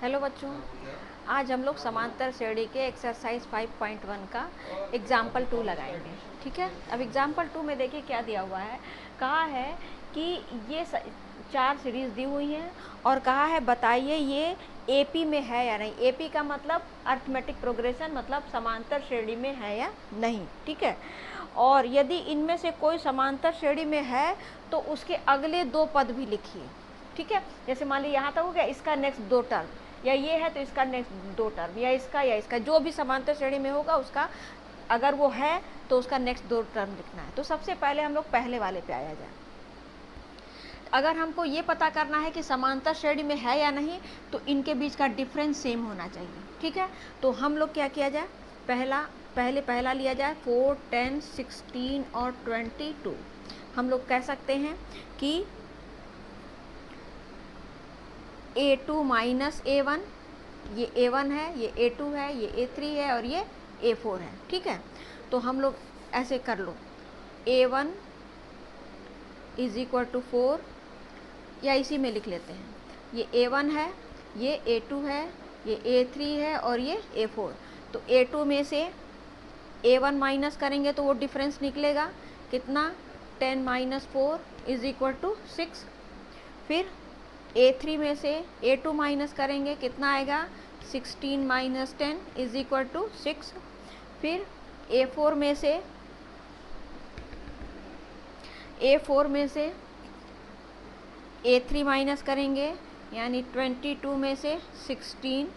Hello बच्चों, आज हम लोग समांतर श्रेणी के एक्सरसाइज 5.1 का एग्जाम्पल 2 लगाएंगे। ठीक है, अब एग्जाम्पल 2 में देखिए क्या दिया हुआ है। कहा है कि ये 4 सीरीज दी हुई हैं और कहा है बताइए ये एपी में है या नहीं। एपी का मतलब अर्थमेटिक प्रोग्रेशन, मतलब समांतर श्रेणी में है या नहीं। ठीक है, और यदि इनमें से कोई समांतर श्रेणी में है तो उसके अगले 2 पद भी लिखिए। ठीक है, जैसे मान लीजिए यहाँ तक हो गया, इसका नेक्स्ट 2 टर्म, या ये है तो इसका नेक्स्ट 2 टर्म, या इसका जो भी समांतर श्रेणी में होगा उसका अगर वो है तो उसका नेक्स्ट 2 टर्म लिखना है। तो सबसे पहले हम लोग पहले वाले पे आया जाए। अगर हमको ये पता करना है कि समांतर श्रेणी में है या नहीं तो इनके बीच का डिफरेंस सेम होना चाहिए। ठीक है, तो हम लोग क्या किया जाए, पहला लिया जाए 4, 10, 16 और 22। हम लोग कह सकते हैं कि A2 माइनस A1, ये A1 है, ये A2 है, ये A3 है और ये A4 है। ठीक है, तो हम लोग ऐसे कर लो, A1 इज इक्वल टू 4, या इसी में लिख लेते हैं, ये A1 है, ये A2 है, ये A3 है और ये A4। तो A2 में से A1 माइनस करेंगे तो वो डिफरेंस निकलेगा कितना, 10 माइनस 4 इज इक्वल टू 6। फिर A3 में से A2 माइनस करेंगे कितना आएगा, 16 माइनस 10 इज इक्वल टू 6। फिर A4 में से A3 माइनस करेंगे, यानी 22 में से 16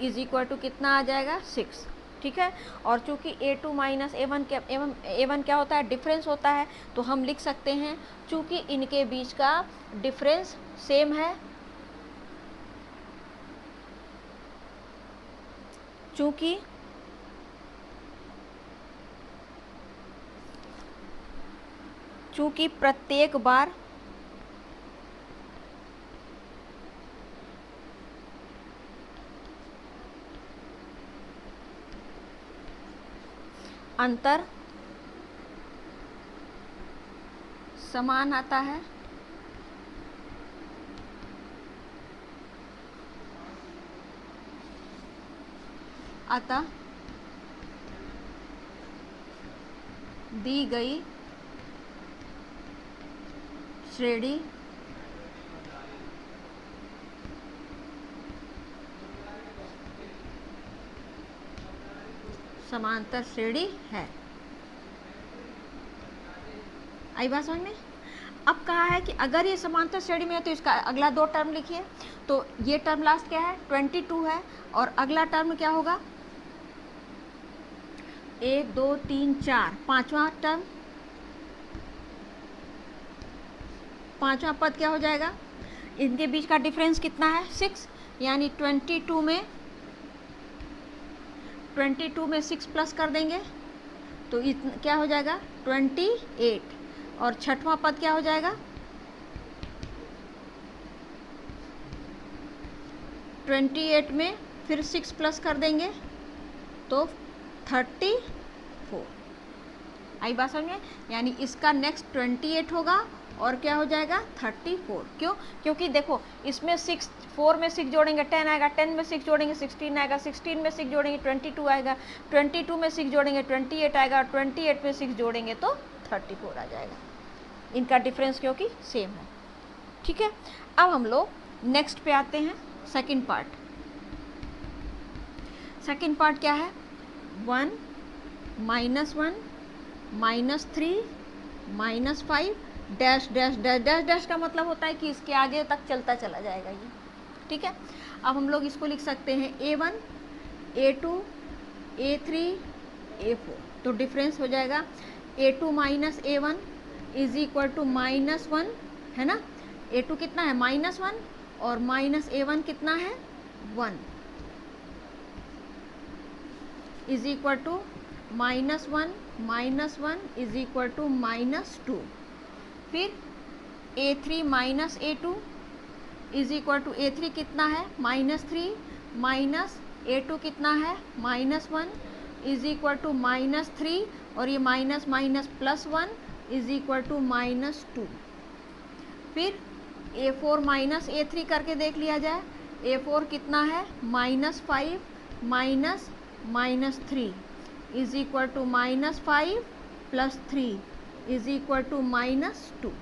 इज इक्वल टू कितना आ जाएगा, 6। ठीक है, और चूंकि A2 माइनस A1 क्या होता है, डिफरेंस होता है, तो हम लिख सकते हैं चूंकि इनके बीच का डिफरेंस सेम है, चूंकि प्रत्येक बार अंतर समान आता है, अतः दी गई श्रेणी समांतर श्रेणी है। आई बात समझ में। अब कहा है कि अगर ये समांतर श्रेणी में है तो इसका अगला 2 टर्म लिखिए। तो ये टर्म लास्ट क्या है, 22 है, और अगला टर्म क्या होगा, 1 2 3 4, पांचवा टर्म, पांचवा पद क्या हो जाएगा, इनके बीच का डिफरेंस कितना है, 6, यानी 22 में 6 प्लस कर देंगे तो क्या हो जाएगा, 28। और छठवां पद क्या हो जाएगा, 28 में फिर 6 प्लस कर देंगे तो 34। आई बात समझ में, यानी इसका नेक्स्ट 28 होगा और क्या हो जाएगा, 34। क्यों, क्योंकि देखो इसमें 4 में 6 जोड़ेंगे 10 आएगा, 10 में 6 जोड़ेंगे 16 आएगा, 16 में 6 जोड़ेंगे 22 आएगा, 22 में 6 जोड़ेंगे 28 आएगा, और 28 में 6 जोड़ेंगे तो 34 आ जाएगा। इनका डिफरेंस क्योंकि सेम है। ठीक है, अब हम लोग नेक्स्ट पे आते हैं, सेकंड पार्ट। सेकंड पार्ट क्या है, 1 minus 1 minus 3 minus 5 dash dash dash dash dash का मतलब होता है कि इसके आगे तक चलता चला जाएगा ये। ठीक है, अब हम लोग इसको लिख सकते हैं A1 A2 A3 A4। तो डिफरेंस हो जाएगा A2 minus A1 is equal to -1, है ना। A2 कितना है, -1, और माइनस A1 कितना है, 1, is equal to -1 is equal to -2। फिर A3 minus A2 is equal to A3 कितना है, -3, माइनस A2 कितना है, -1 इज इक्वल टू -3, और ये minus minus plus 1 is equal to -2। फिर A4 माइनस A3 करके देख लिया जाए, A4 कितना है -5 minus -3 is equal to -5 + 3 is equal to -2।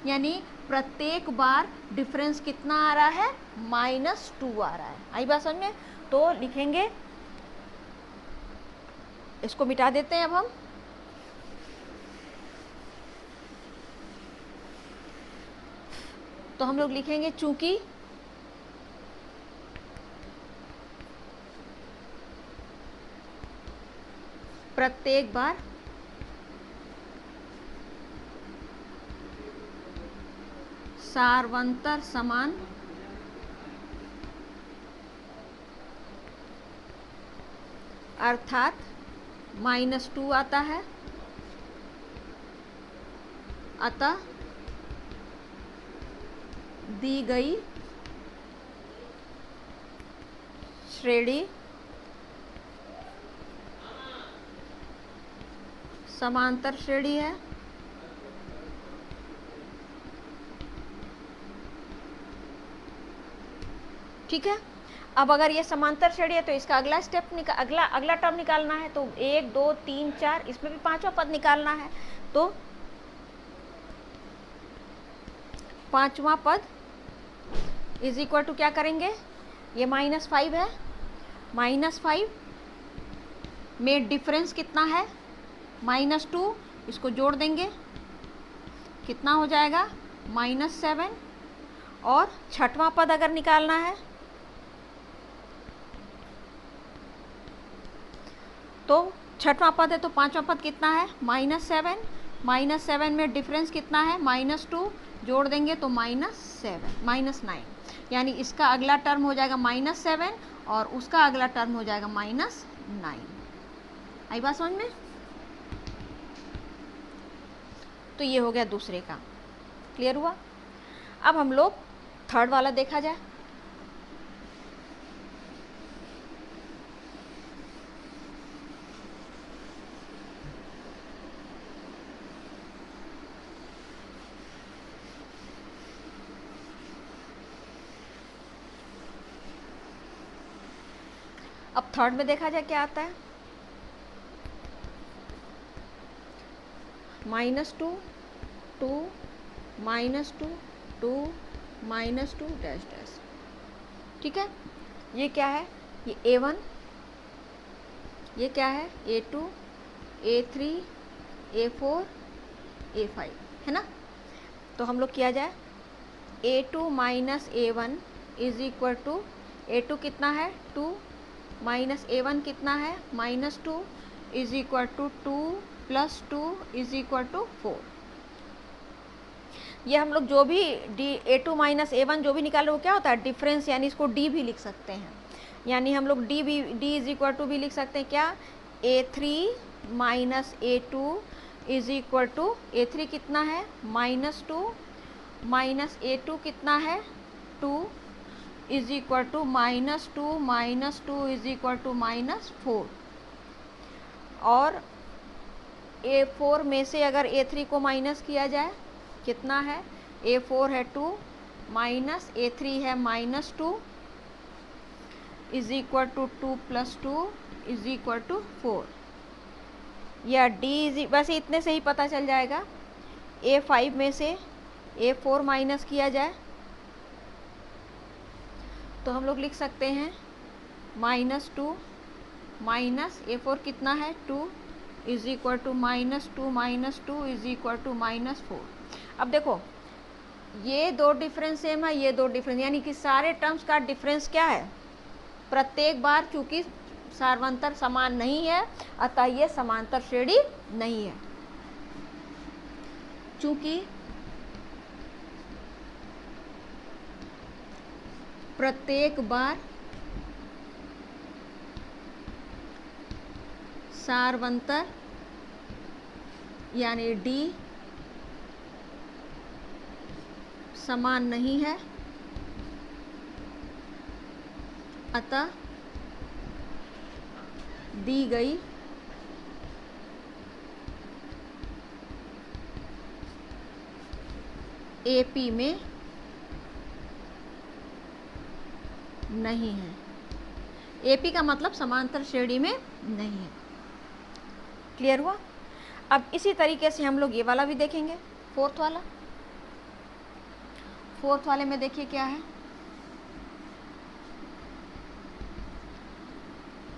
यानी प्रत्येक बार डिफरेंस कितना आ रहा है -2 आ रहा है। आई बात समझ में? तो लिखेंगे, इसको मिटा देते हैं अब हम। तो हम लोग लिखेंगे चूंकि प्रत्येक बार सार्वंतर समान अर्थात -2 आता है, अतः दी गई श्रेणी समांतर श्रेणी है। ठीक है। अब अगर ये समांतर श्रेणी है तो इसका अगला स्टेप अगला टर्म निकालना है। तो 1 2 3 4, इसमें भी पांचवा पद निकालना है। तो पांचवा पद इज इक्वल टू क्या करेंगे, ये -5 है, -5 में डिफरेंस कितना है -2, इसको जोड़ देंगे, कितना हो जाएगा -7। और छठवां पद अगर निकालना है तो छठवां पद है तो पांचवा पद कितना है -7, -7 में डिफरेंस कितना है -2, जोड़ देंगे तो -9। यानी इसका अगला टर्म हो जाएगा -7 और उसका अगला टर्म हो जाएगा -9। आई बात समझ में? तो ये हो गया दूसरे का। क्लियर हुआ? अब हम लोग थर्ड वाला देखा जाए। अब थर्ड में देखा जाए क्या आता है। -2 2 -2 2 -2 डैश डैश। ठीक है। ये क्या है, ये A1, ये क्या है A2 A3 A4 A5 है ना। तो हम लोग किया जाए A2 - A1 is equal to A2 कितना है 2 माइनस A1 कितना है -2 is equal to 2 + 2 is equal to 4। ये हम लोग जो भी A2 - A1 जो भी निकाले वो क्या होता है डिफरेंस, यानी इसको D भी लिख सकते हैं। यानी हम लोग D इज इक्वल टू भी लिख सकते हैं क्या, A3 - A2 is equal to A3 कितना है -2 माइनस A2 कितना है 2 is equal to -2 is equal to -4। और A4 में से अगर A3 को माइनस किया जाए कितना है, A4 है 2 माइनस A3 है -2 is equal to 2 + 2 is equal to 4। या D वैसे इतने से ही पता चल जाएगा। A5 में से A4 माइनस किया जाए तो हम लोग लिख सकते हैं -2 माइनस A4 कितना है 2 is equal to -2 is equal to -4। अब देखो ये दो डिफरेंस सेम है, ये दो डिफरेंस, यानी कि सारे टर्म्स का डिफरेंस क्या है प्रत्येक बार, चूंकि सार्वंतर समान नहीं है अतः ये समांतर श्रेणी नहीं है। चूंकि प्रत्येक बार सार्वंतर यानी D समान नहीं है अतः दी गई AP में नहीं है। एपी का मतलब समांतर श्रेणी में नहीं है। क्लियर हुआ? अब इसी तरीके से हम लोग ये वाला भी देखेंगे, फोर्थ वाला। फोर्थ वाले में देखिए क्या है,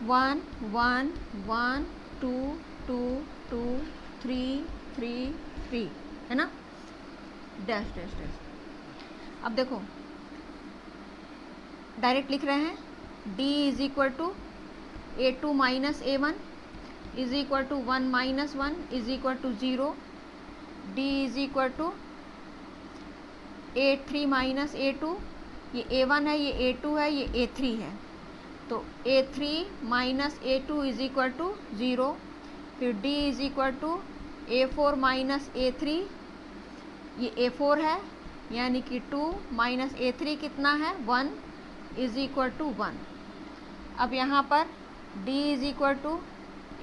1 1 1 2 2 2 3 3 3 है ना, डैश डैश डैश। अब देखो डायरेक्ट लिख रहे हैं, d is equal to a2 minus a1 is equal to 1 minus 1 is equal to 0, d is equal to a3 minus a2, ये a1 है, ये a2 है, ये a3 है, तो a3 minus a2 is equal to 0, फिर d is equal to a4 minus a3, ये a4 है, यानी कि 2 माइनस a3 कितना है 1 इज इक्वल टू 1। अब यहाँ पर d is equal to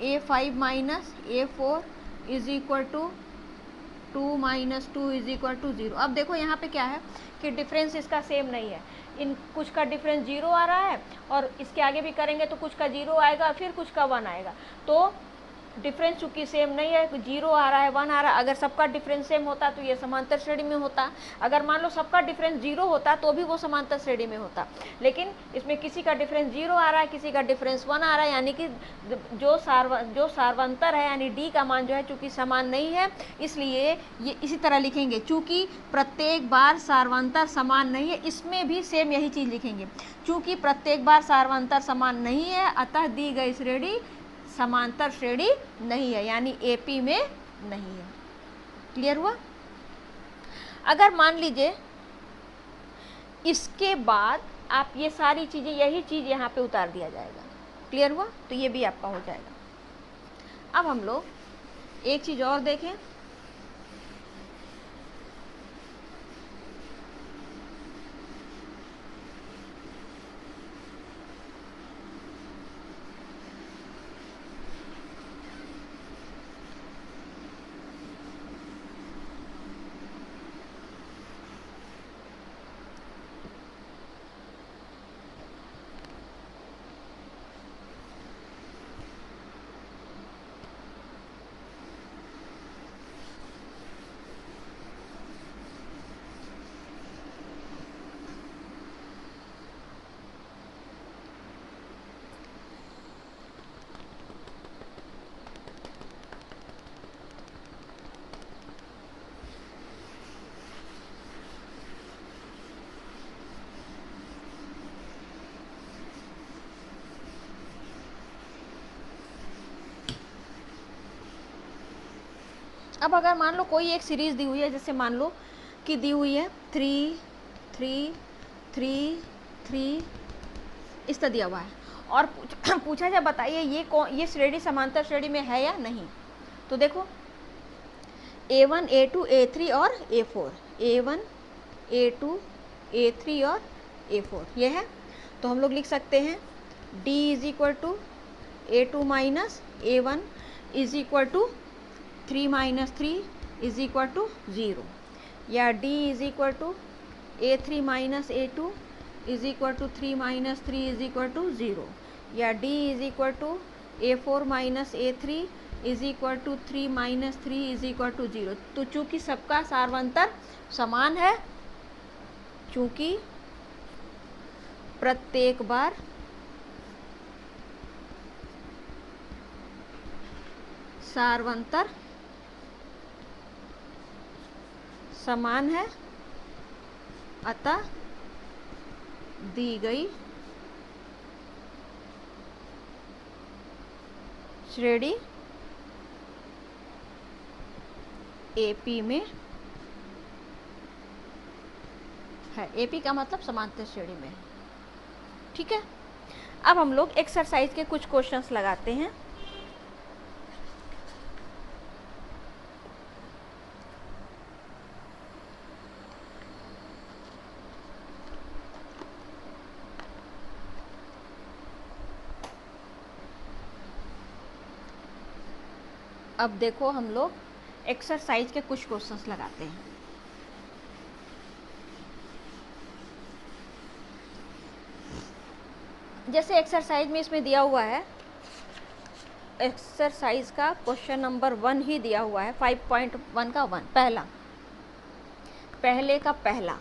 a5 minus a4 is equal to 2 minus 2 is equal to 0। अब देखो यहाँ पे क्या है कि डिफरेंस इसका सेम नहीं है, इन कुछ का डिफरेंस 0 आ रहा है और इसके आगे भी करेंगे तो कुछ का 0 आएगा, फिर कुछ का 1 आएगा, तो डिफरेंस चूंकि सेम नहीं है, 0 आ रहा है 1 आ रहा है, अगर सबका डिफरेंस सेम होता तो ये समांतर श्रेणी में होता, अगर मान लो सबका डिफरेंस 0 होता तो भी वो समांतर श्रेणी में होता, लेकिन इसमें किसी का डिफरेंस 0 आ रहा है, किसी का डिफरेंस 1 आ रहा है, यानी कि जो सार्वंतर है यानी d का मान जो है चूंकि समान नहीं है, इसलिए ये इसी तरह लिखेंगे, चूंकि प्रत्येक बार सार्वंतर समान नहीं है, इसमें भी सेम यही चीज़ लिखेंगे, चूंकि प्रत्येक बार सार्वंतर समान नहीं है अतः दी गई श्रेणी समांतर श्रेणी नहीं है, यानी एपी में नहीं है। क्लियर हुआ? अगर मान लीजिए इसके बाद आप ये सारी चीजें, यही चीज यहाँ पे उतार दिया जाएगा, क्लियर हुआ? तो ये भी आपका हो जाएगा। अब हम लोग एक चीज और देखें, अब अगर मान लो कोई एक सीरीज दी हुई है, जैसे मान लो कि दी हुई है 3 3 3 3 इस तरह दिया हुआ है, और पूछा जाए बताइए ये श्रेणी समांतर श्रेणी में है या नहीं, तो देखो a1 a2 a3 और a4, a1 a2 a3 और a4 ये है, तो हम लोग लिख सकते हैं d is equal to a2 minus a1 is equal to 3 minus 3 is equal to 0, या d is equal to a3 minus a2 is equal to 3 minus 3 is equal to 0, या d is equal to a4 minus a3 is equal to 3 minus 3 is equal to 0। तो चूंकि सबका सार्वंतर समान है, चूंकि प्रत्येक बार सार्वंतर समान है अतः दी गई श्रेणी एपी में है। एपी का मतलब समांतर श्रेणी में है। ठीक है, अब हम लोग एक्सरसाइज के कुछ क्वेश्चंस लगाते हैं। अब देखो हम लोग एक्सरसाइज के कुछ क्वेश्चंस लगाते हैं। जैसे एक्सरसाइज में इसमें दिया हुआ है, एक्सरसाइज का क्वेश्चन नंबर 1 ही दिया हुआ है, 5.1 का 1 पहले का पहला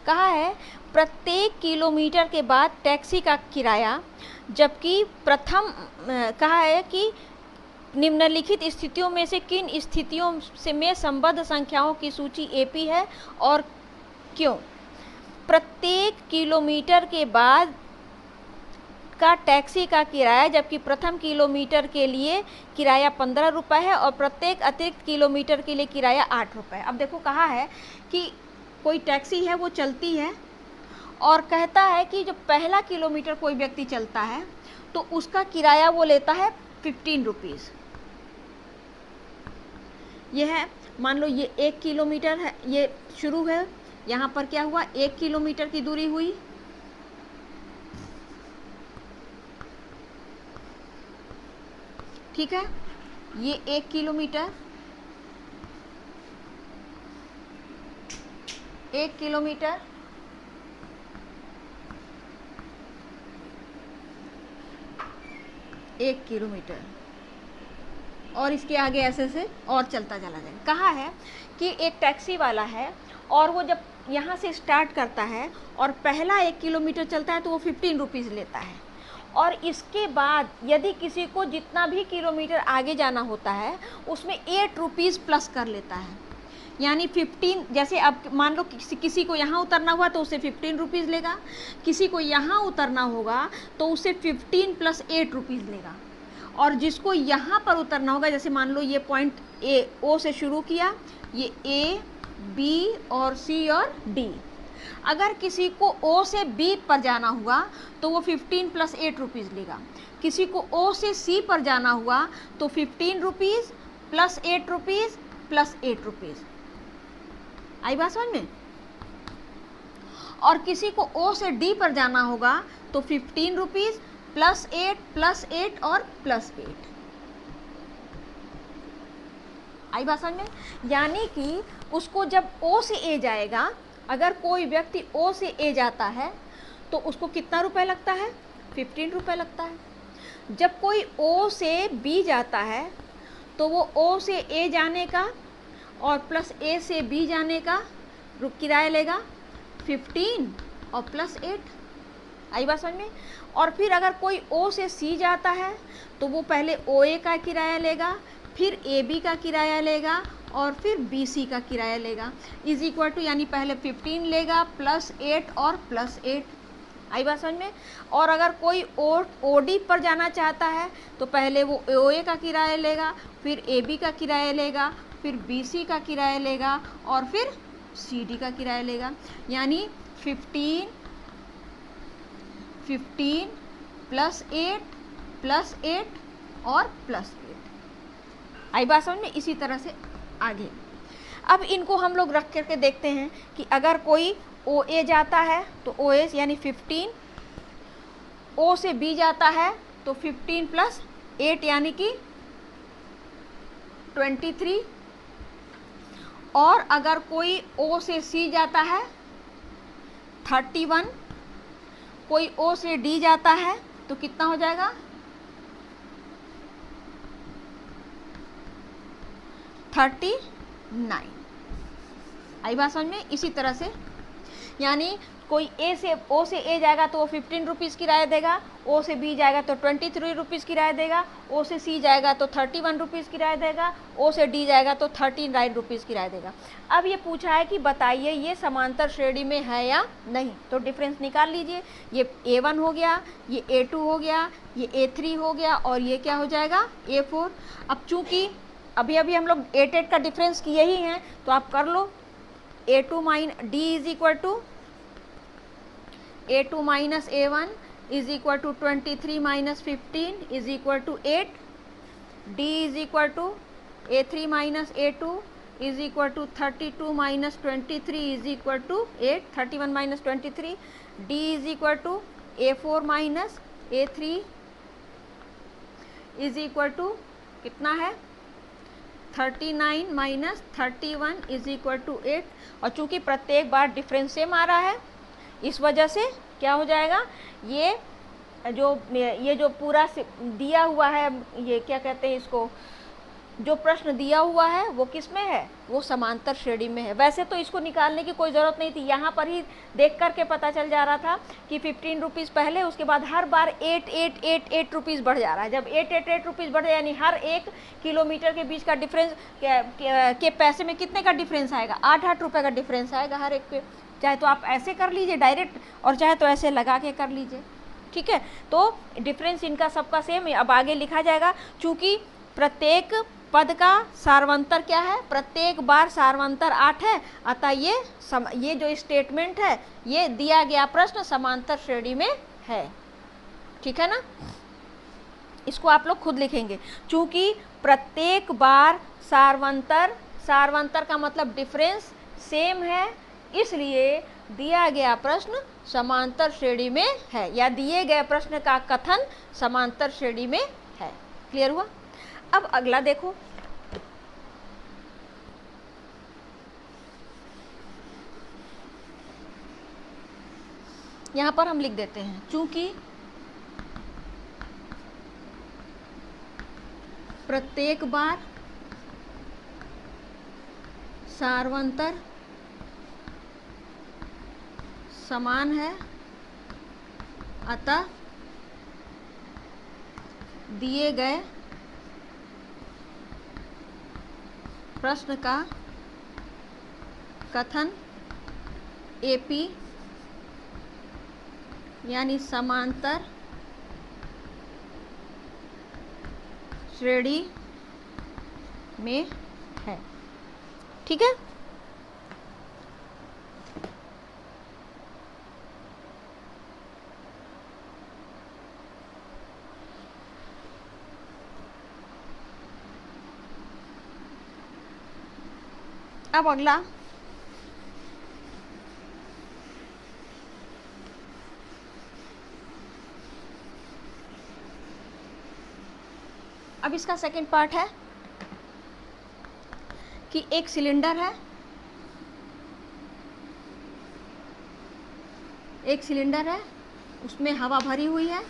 कहा है प्रत्येक किलोमीटर के बाद टैक्सी का किराया, जबकि प्रथम कहा है कि निम्नलिखित स्थितियों में से किन स्थितियों से में संबद्ध संख्याओं की सूची एपी है और क्यों। प्रत्येक किलोमीटर के बाद का टैक्सी का किराया, जबकि प्रथम किलोमीटर के लिए किराया 15 रुपये है और प्रत्येक अतिरिक्त किलोमीटर के लिए किराया 8 रुपये। अब देखो कहा है कि कोई टैक्सी है वो चलती है और कहता है कि जो पहला किलोमीटर कोई व्यक्ति चलता है तो उसका किराया वो लेता है 15 रुपीज़। ये है, मान लो ये 1 किलोमीटर है, ये शुरू है, यहाँ पर क्या हुआ 1 किलोमीटर की दूरी हुई, ठीक है, ये 1 किलोमीटर, 1 किलोमीटर, और इसके आगे ऐसे और चलता चला जाएगा। कहा है कि एक टैक्सी वाला है और वो जब यहाँ से स्टार्ट करता है और पहला 1 किलोमीटर चलता है तो वो 15 रुपीज़ लेता है, और इसके बाद यदि किसी को जितना भी किलोमीटर आगे जाना होता है उसमें 8 रुपीज़ प्लस कर लेता है, यानी 15। जैसे अब मान लो किसी को यहाँ उतरना हुआ तो उसे 15 रुपीज़ लेगा, किसी को यहाँ उतरना होगा तो उसे 15 प्लस 8 रुपीज़ लेगा, और जिसको यहाँ पर उतरना होगा, जैसे मान लो ये पॉइंट ए ओ से शुरू किया, ये ए बी और सी और डी, अगर किसी को ओ से बी पर जाना हुआ तो वो 15 प्लस 8 रुपीज़ लेगा, किसी को ओ से सी पर जाना हुआ तो 15 rupees plus 8 rupees plus 8 rupees. आई बात समझ में। और किसी को ओ से डी पर जाना होगा तो 15 रुपीज़ प्लस 8 और प्लस 8। आई बात समझ में। यानी कि उसको जब ओ से ए जाएगा, अगर कोई व्यक्ति ओ से ए जाता है तो उसको कितना रुपए लगता है, 15 रुपये लगता है। जब कोई ओ से बी जाता है तो वो ओ से ए जाने का और प्लस ए से बी जाने का किराया लेगा 15 और प्लस 8। आई बात समझ में। और फिर अगर कोई ओ से सी जाता है तो वो पहले ओ ए का किराया लेगा, फिर ए बी का किराया लेगा और फिर बी सी का किराया लेगा, इज इक्वल टू, यानी पहले 15 लेगा प्लस 8 और प्लस 8। आई बात समझ में। और अगर कोई ओ डी पर जाना चाहता है तो पहले वो ओ ए का किराया लेगा, फिर ए बी का किराया लेगा, फिर बी सी का किराया लेगा और फिर सी डी का किराया लेगा, यानी 15 प्लस 8 और प्लस 8। आई बात समझ में। इसी तरह से आगे अब इनको हम लोग रख करके देखते हैं कि अगर कोई ओ ए जाता है तो ओ ए यानी 15, ओ से बी जाता है तो 15 प्लस 8 यानी कि 23, और अगर कोई ओ से सी जाता है 31, कोई ओ से डी जाता है तो कितना हो जाएगा 39। आई बात समझ में। इसी तरह से यानी कोई ओ से ए जाएगा तो वो 15 रुपीज़ किराया देगा, ओ से बी जाएगा तो 23 रुपीज़ किराया देगा, ओ से सी जाएगा तो 31 रुपीज़ किराया देगा, ओ से डी जाएगा तो 39 रुपीज़ किराया देगा। अब ये पूछा है कि बताइए ये समांतर श्रेणी में है या नहीं, तो डिफरेंस निकाल लीजिए। ये A1 हो गया, ये A2 हो गया, ये A3 हो गया और ये क्या हो जाएगा A4। अब चूँकि अभी हम लोग 8 का डिफरेंस किए ही हैं तो आप कर लो। A2 minus D is equal to A2 minus A1 is equal to 23 minus 15 is equal to 8, D is equal to A3 minus A2 is equal to 32 minus 23 is equal to 8, 31 minus 23, D is equal to A4 minus A3 is equal to कितना है 39 minus 31 is equal to 8। और चूंकि प्रत्येक बार difference same आ रहा है इस वजह से क्या हो जाएगा, ये जो पूरा दिया हुआ है, ये क्या कहते हैं इसको, जो प्रश्न दिया हुआ है वो किस में है, वो समांतर श्रेणी में है। वैसे तो इसको निकालने की कोई ज़रूरत नहीं थी, यहाँ पर ही देख करके पता चल जा रहा था कि 15 रुपीज़ पहले, उसके बाद हर बार 8 रुपीज़ बढ़ जा रहा है। जब 8 रुपीज़ बढ़ जाए यानी हर 1 किलोमीटर के बीच का डिफरेंस के पैसे में कितने का डिफरेंस आएगा, 8 रुपये का डिफरेंस आएगा हर एक पे। चाहे तो आप ऐसे कर लीजिए डायरेक्ट, और चाहे तो ऐसे लगा के कर लीजिए, ठीक है। तो डिफरेंस इनका सबका सेम है। अब आगे लिखा जाएगा, चूँकि प्रत्येक पद का सारवंतर क्या है, प्रत्येक बार सारवंतर 8 है, अतः ये जो स्टेटमेंट है ये दिया गया प्रश्न समांतर श्रेणी में है, ठीक है ना। इसको आप लोग खुद लिखेंगे, चूंकि प्रत्येक बार सारवंतर का मतलब डिफरेंस सेम है, इसलिए दिया गया प्रश्न समांतर श्रेणी में है, या दिए गए प्रश्न का कथन समांतर श्रेणी में है। क्लियर हुआ। अब अगला देखो, यहां पर हम लिख देते हैं, चूंकि प्रत्येक बार सारवंतर समान है, अतः दिए गए प्रश्न का कथन एपी यानी समांतर श्रेणी में है, ठीक है। अब अगला, अब इसका सेकंड पार्ट है कि एक सिलेंडर है, उसमें हवा भरी हुई है,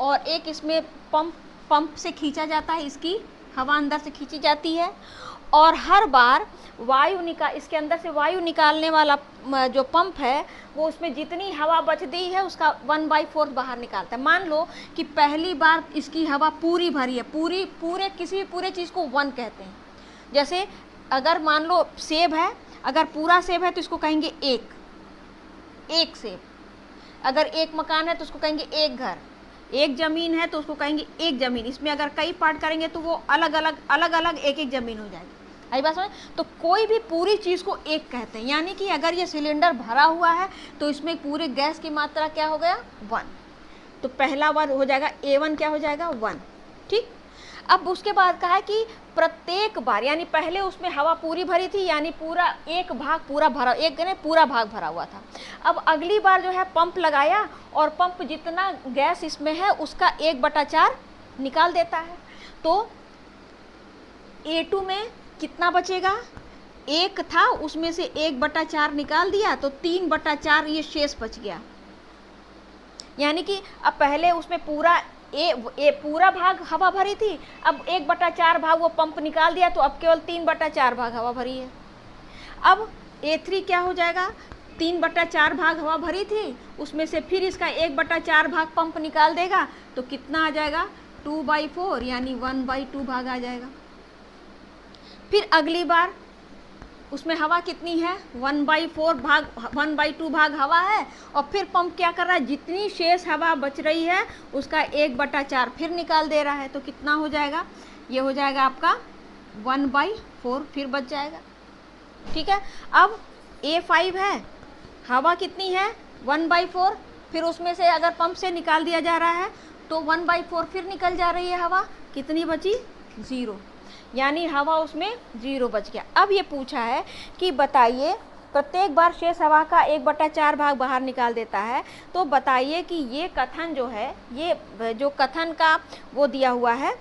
और एक इसमें पंप से खींचा जाता है, इसकी हवा अंदर से खींची जाती है, और हर बार इसके अंदर से वायु निकालने वाला जो पंप है वो उसमें जितनी हवा बचती है उसका 1/4 बाहर निकालता है। मान लो कि पहली बार इसकी हवा पूरी भरी है, किसी भी पूरे चीज़ को 1 कहते हैं। जैसे अगर मान लो सेब है, अगर पूरा सेब है तो इसको कहेंगे एक सेब। अगर एक मकान है तो उसको कहेंगे एक घर। एक ज़मीन है तो उसको कहेंगे एक ज़मीन। इसमें अगर कई पार्ट करेंगे तो वो अलग अलग एक ज़मीन हो जाएगी। आई बात समझ। तो कोई भी पूरी चीज़ को एक कहते हैं, यानी कि अगर ये सिलेंडर भरा हुआ है तो इसमें पूरे गैस की मात्रा क्या हो गया, 1। तो पहला बार हो जाएगा A1 क्या हो जाएगा, 1, ठीक। अब उसके बाद कहा है कि प्रत्येक बार, यानी पहले उसमें हवा पूरी भरी थी, यानी पूरा एक भाग पूरा भरा, पूरा भाग भरा हुआ था। अब अगली बार जो है पंप लगाया, और पंप जितना गैस इसमें है उसका 1/4 निकाल देता है। तो A2 में कितना बचेगा, 1 था, उसमें से 1/4 निकाल दिया तो 3/4 ये शेष बच गया। यानी कि अब पहले उसमें पूरा पूरा भाग हवा भरी थी, अब 1/4 भाग वो पंप निकाल दिया, तो अब केवल 3/4 भाग हवा भरी है। अब A3 क्या हो जाएगा, 3/4 भाग हवा भरी थी, उसमें से फिर इसका 1/4 भाग पंप निकाल देगा, तो कितना आ जाएगा, 2/4 यानी 1/2 भाग आ जाएगा। फिर अगली बार उसमें हवा कितनी है, 1/2 भाग हवा है, और फिर पंप क्या कर रहा है, जितनी शेष हवा बच रही है उसका 1/4 फिर निकाल दे रहा है। तो कितना हो जाएगा, ये हो जाएगा आपका 1/4 फिर बच जाएगा, ठीक है। अब A5 है, हवा कितनी है 1/4, फिर उसमें से अगर पंप से निकाल दिया जा रहा है तो 1/4 फिर निकल जा रही है हवा, कितनी बची, 0, यानी हवा उसमें 0 बच गया। अब ये पूछा है कि बताइए प्रत्येक बार शेष हवा का 1/4 भाग बाहर निकाल देता है, तो बताइए कि ये कथन जो है, ये जो कथन का वो दिया हुआ है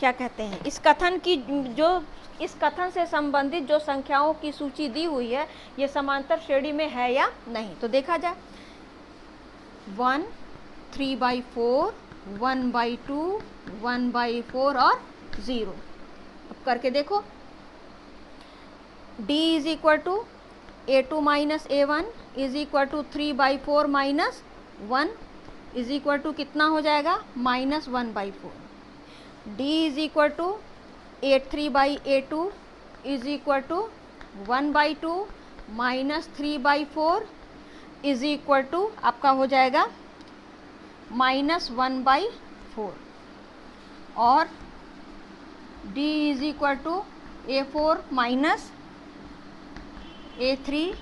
क्या कहते हैं, इस कथन की जो इस कथन से संबंधित जो संख्याओं की सूची दी हुई है ये समांतर श्रेणी में है या नहीं। तो देखा जाए 1, 3/4, 1/2, 1/4 और 0। अब करके देखो, D is equal to A2 minus A1 is equal to 3/4 minus 1 is equal to कितना हो जाएगा, -1/4। D is equal to A3/A2 is equal to 1/2 minus 3/4 is equal to आपका हो जाएगा -1/4। और D is equal to A4 minus A3,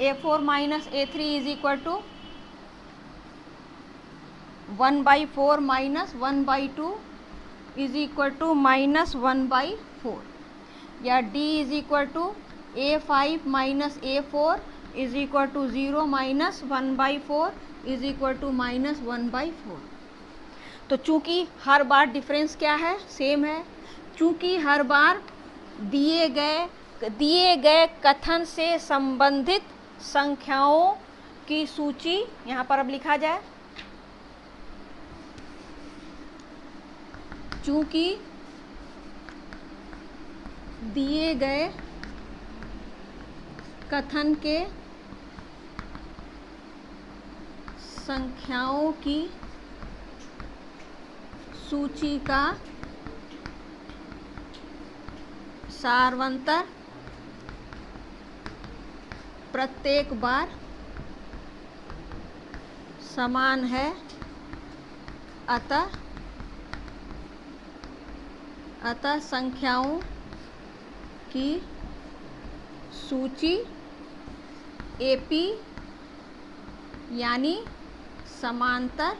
A4 minus A3 is equal to 1/4 minus 1/2 is equal to -1/4। या D is equal to A5 minus A4 is equal to 0 minus 1/4 is equal to -1/4। तो चूंकि हर बार difference क्या है, same है, चूंकि हर बार दिए गए कथन से संबंधित संख्याओं की सूची यहाँ पर अब लिखा जाए, चूंकि दिए गए कथन के संख्याओं की सूची का सारवंतर प्रत्येक बार समान है, अतः संख्याओं की सूची AP यानी समांतर